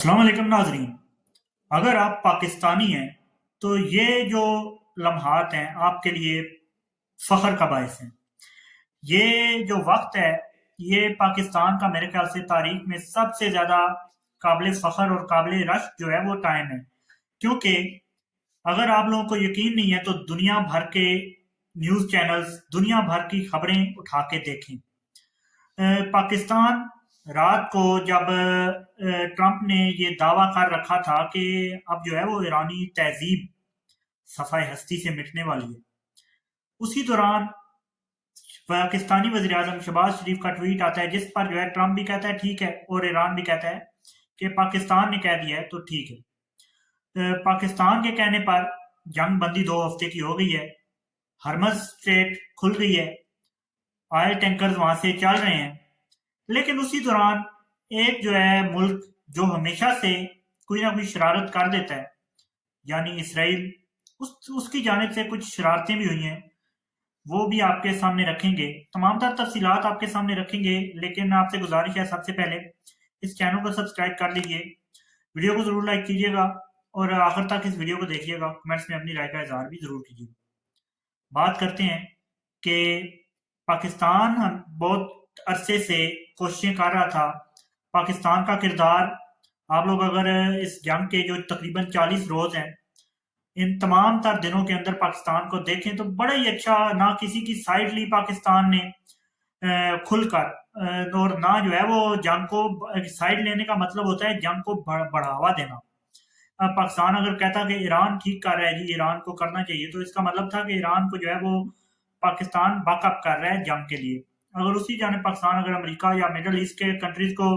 अस्सलाम वालेकुम नाजरीन। अगर आप पाकिस्तानी हैं तो ये जो लम्हात हैं आपके लिए फख्र का बायस हैं। ये जो वक्त है, ये पाकिस्तान का मेरे ख्याल से तारीख में सबसे ज़्यादा काबिल फख्र और काबिल रश्क जो है वो टाइम है। क्योंकि अगर आप लोगों को यकीन नहीं है तो दुनिया भर के न्यूज़ चैनल्स, दुनिया भर की खबरें उठा के देखें। पाकिस्तान रात को जब ट्रंप ने ये दावा कर रखा था कि अब जो है वो ईरानी तहजीब सफ़ाए हस्ती से मिटने वाली है, उसी दौरान पाकिस्तानी वज़ीर आज़म शहबाज शरीफ का ट्वीट आता है जिस पर जो है ट्रंप भी कहता है ठीक है और ईरान भी कहता है कि पाकिस्तान ने कह दिया है तो ठीक है। पाकिस्तान के कहने पर जंग बंदी 2 हफ्ते की हो गई है, हरमज स्ट्रेट खुल गई है, ऑयल टैंकर्स वहां से चल रहे हैं। लेकिन उसी दौरान एक जो है मुल्क जो हमेशा से कोई ना कोई शरारत कर देता है, यानी इसराइल, उसकी जानिब से कुछ शरारतें भी हुई हैं। वो भी आपके सामने रखेंगे, तमाम तर तफसीलात आपके सामने रखेंगे। लेकिन आपसे गुजारिश है सबसे पहले इस चैनल को सब्सक्राइब कर लीजिए, वीडियो को ज़रूर लाइक कीजिएगा और आखिर तक इस वीडियो को देखिएगा। कमेंट्स में अपनी राय का इजहार भी ज़रूर कीजिएगा। बात करते हैं कि पाकिस्तान हम बहुत अरसे से कोशिशें कर रहा था। पाकिस्तान का किरदार, आप लोग अगर इस जंग के जो तकरीबन 40 रोज हैं, इन तमाम तर दिनों के अंदर पाकिस्तान को देखें तो बड़ा ही अच्छा, ना किसी की साइड ली पाकिस्तान ने खुलकर, और ना जो है वो जंग को साइड लेने का मतलब होता है जंग को बढ़ावा देना। पाकिस्तान अगर कहता कि ईरान ठीक कर रहा है जी, ईरान को करना चाहिए, तो इसका मतलब था कि ईरान को जो है वो पाकिस्तान बैकअप कर रहा है जंग के लिए। अगर उसी जाने पाकिस्तान अगर अमेरिका या मिडल ईस्ट के कंट्रीज को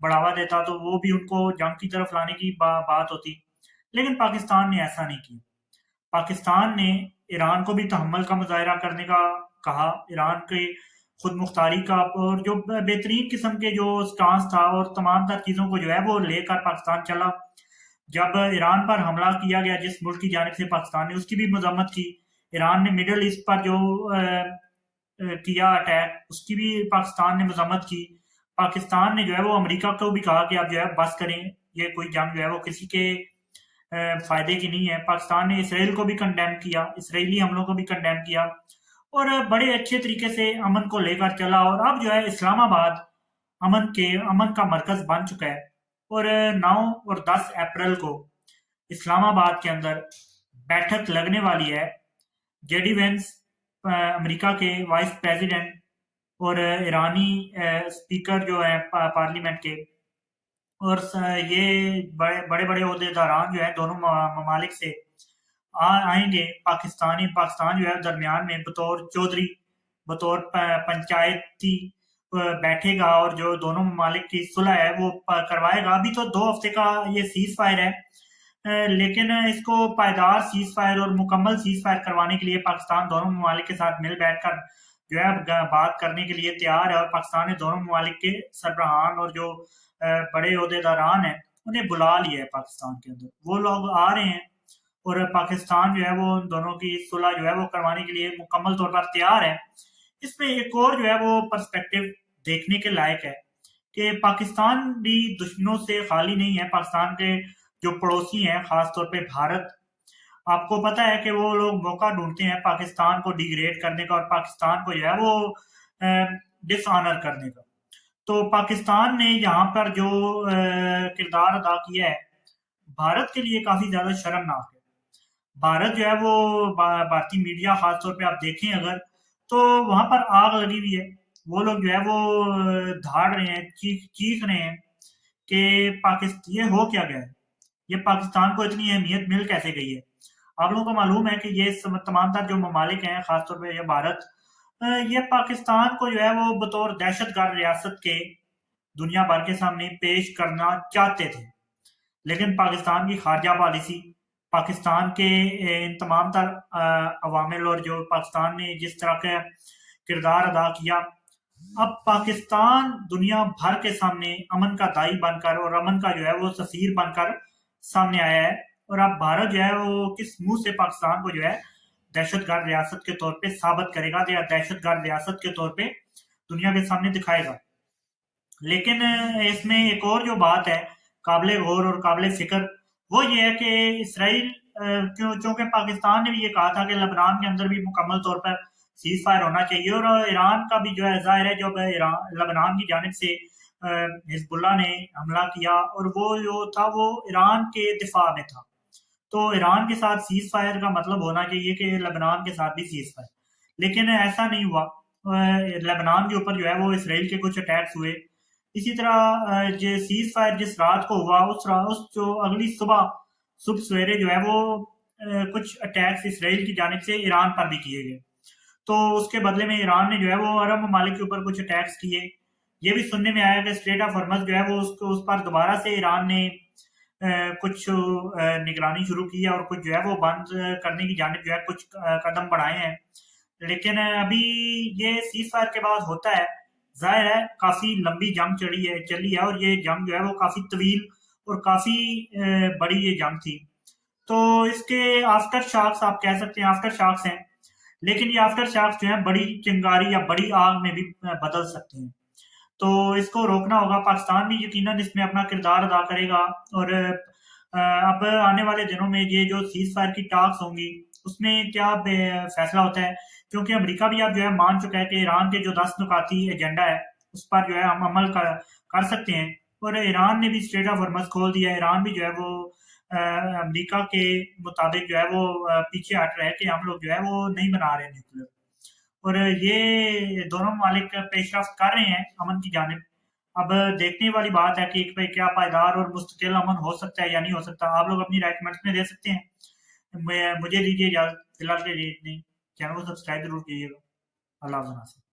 बढ़ावा देता तो वो भी उनको जंग की तरफ लाने की बात होती। लेकिन पाकिस्तान ने ऐसा नहीं किया। पाकिस्तान ने ईरान को भी तहम्मुल का मुजाहरा करने का कहा, ईरान के खुद मुख्तारी का, और जो बेहतरीन किस्म के जो स्टांस था और तमाम तर चीज़ों को जो है वो लेकर पाकिस्तान चला। जब ईरान पर हमला किया गया जिस मुल्क की जानिब से, पाकिस्तान ने उसकी भी मजम्मत की। ईरान ने मिडल ईस्ट पर जो किया अटैक, उसकी भी पाकिस्तान ने मजम्मत की। पाकिस्तान ने जो है वो अमेरिका को भी कहा कि आप जो है बस करें, ये कोई जंग जो है वो किसी के फायदे की नहीं है। पाकिस्तान ने इसराइल को भी कंडेम किया, इसराइली हमलों को भी कंडेम किया, और बड़े अच्छे तरीके से अमन को लेकर चला। और अब जो है इस्लामाबाद अमन का मरकज बन चुका है। और 9 और 10 अप्रैल को इस्लामाबाद के अंदर बैठक लगने वाली है। जेडी वेंस, अमेरिका के वाइस प्रेसिडेंट, और ईरानी स्पीकर जो है पार्लियामेंट के, और ये बड़े बड़े बड़े ओहदेदारान जो है दोनों ममालिक से आएंगे। पाकिस्तान जो है दरमियान में बतौर चौधरी, बतौर पंचायती बैठेगा और जो दोनों ममालिक की सुलह है वो करवाएगा। अभी तो 2 हफ्ते का ये सीज फायर है, लेकिन इसको पायदार सीज फायर और मुकम्मल सीज फायर करवाने के लिए पाकिस्तान दोनों ममालिक के साथ मिल बैठकर जो है बात करने के लिए तैयार है। और पाकिस्तान ने दोनों ममालिक के सरबराहान और जो बड़े ओहदेदारान हैं उन्हें बुला लिया है पाकिस्तान के अंदर। वो लोग आ रहे हैं और पाकिस्तान जो है वो उन दोनों की सुलह जो है वो करवाने के लिए मुकम्मल तौर पर तैयार है। इसमें एक और जो है वो पर्सपेक्टिव देखने के लायक है कि पाकिस्तान भी दुश्मनों से खाली नहीं है। पाकिस्तान के जो पड़ोसी हैं, खास तौर पे भारत, आपको पता है कि वो लोग मौका ढूंढते हैं पाकिस्तान को डिग्रेड करने का और पाकिस्तान को जो है वो डिसऑनर करने का। तो पाकिस्तान ने यहाँ पर जो किरदार अदा किया है, भारत के लिए काफी ज्यादा शर्मनाक है। भारत जो है वो भारतीय मीडिया खास तौर पे आप देखें अगर, तो वहां पर आग लगी हुई है। वो लोग जो है वो धाड़ रहे हैं, चीख चीख रहे हैं कि पाकिस्तान ये हो क्या गया है, ये पाकिस्तान को इतनी अहमियत मिल कैसे गई है। आप लोगों को मालूम है कि ये तमाम तर जो ममालिक हैं, खासतौर पे ये भारत, ये पाकिस्तान को जो है वो बतौर दहशतगर्द रियासत के दुनिया भर के सामने पेश करना चाहते थे। लेकिन पाकिस्तान की खारजा पॉलिसी, पाकिस्तान के इन तमाम तर अवामिल, और जो पाकिस्तान ने जिस तरह का किरदार अदा किया, अब पाकिस्तान दुनिया भर के सामने अमन का दाई बनकर और अमन का जो है वो सफीर बनकर सामने आया है। और अब भारत जो है वो किस मुंह से पाकिस्तान को जो है दहशतगर्द रियासत के तौर पे साबित करेगा या दहशतगर्द रियासत के तौर पे दुनिया के सामने दिखाएगा। लेकिन इसमें एक और जो बात है काबिल गौर और काबिल फ़िक्र, वो ये है कि इसराइल चूँकि पाकिस्तान ने भी ये कहा था कि लेबनान के अंदर भी मुकम्मल तौर पर सीज़ फायर होना चाहिए, और ईरान का भी जो है ज़ाहिर है जब लेबनान की जानिब से हिजबुल्लाह ने हमला किया और वो जो था वो ईरान के दिफा में था। तो ईरान के साथ सीज़ फायर का मतलब होना चाहिए कि लेबनान के साथ भी सीज़ फायर, लेकिन ऐसा नहीं हुआ। लेबनान के ऊपर जो है वो इसराइल के कुछ अटैक्स हुए। इसी तरह जो सीज़ फायर जिस रात को हुआ उस जो अगली सुबह सवेरे जो है वो कुछ अटैक्स इसराइल की जानिब से ईरान पर भी किए गए। तो उसके बदले में ईरान ने जो है वो अरब ममालिक के ऊपर कुछ अटैक्स किए। ये भी सुनने में आया कि स्ट्रेट ऑफ हॉर्मज़ जो है वो उसको उस पर दोबारा से ईरान ने कुछ निगरानी शुरू की है और कुछ जो है वो बंद करने की जानिब जो है कुछ कदम बढ़ाए हैं। लेकिन अभी ये सीज़ फायर के बाद होता है, ज़ाहिर है काफ़ी लंबी जंग चली है और ये जंग जो है वो काफ़ी तवील और काफ़ी बड़ी ये जंग थी। तो इसके आफ्टर शॉक्स आप कह सकते हैं, आफ्टर शॉक्स हैं, लेकिन ये आफ्टर शॉक्स जो है बड़ी चिंगारी या बड़ी आग में भी बदल सकते हैं। तो इसको रोकना होगा, पाकिस्तान भी यकीनन इसमें अपना किरदार अदा करेगा। और अब आने वाले दिनों में ये जो सीज़ फायर की टॉक्स होंगी उसमें क्या फैसला होता है, क्योंकि अमेरिका भी अब जो है मान चुका है कि ईरान के जो 10 नुकाती एजेंडा है उस पर जो है हम अमल कर सकते हैं। और ईरान ने भी स्ट्रेट ऑफ हॉर्मज़ खोल दिया है। ईरान भी जो है वो अमेरिका के मुताबिक जो है वो पीछे हट रहा है कि हम लोग जो है वो नहीं बना रहे न्यूक्लियर। और ये दोनों ममालिक पेशरफ्त कर रहे हैं अमन की जानिब। अब देखने वाली बात है कि क्या पायदार और मुस्तकिल अमन हो सकता है या नहीं हो सकता। आप लोग अपनी राय कमेंट्स में दे सकते हैं। मुझे दीजिए इजाज़त, फिलहाल के लिए इतनी। चैनल को सब्सक्राइब जरूर कीजिएगा। अल्लाह हाफ़िज़।